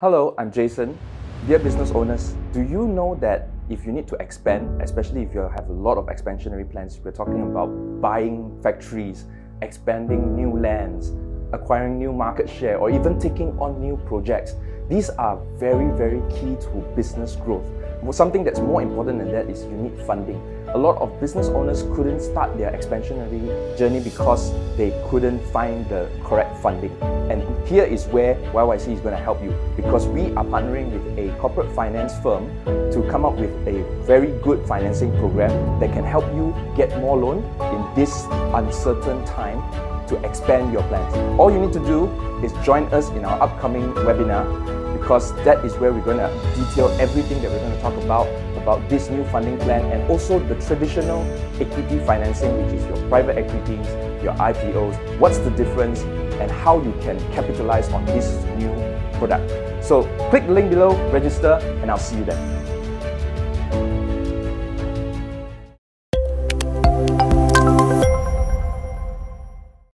Hello, I'm Jason. Dear business owners, do you know that if you need to expand, especially if you have a lot of expansionary plans, we're talking about buying factories, expanding new lands, acquiring new market share, or even taking on new projects. These are very, very key to business growth. Something that's more important than that is you need funding. A lot of business owners couldn't start their expansionary journey because they couldn't find the correct funding. And here is where YYC is going to help you, because we are partnering with a corporate finance firm to come up with a very good financing program that can help you get more loan in this uncertain time to expand your plans. All you need to do is join us in our upcoming webinar, because that is where we're going to detail everything that we're going to talk about this new funding plan, and also the traditional equity financing, which is your private equities, your IPOs, what's the difference, and how you can capitalize on this new product. So click the link below, register, and I'll see you there.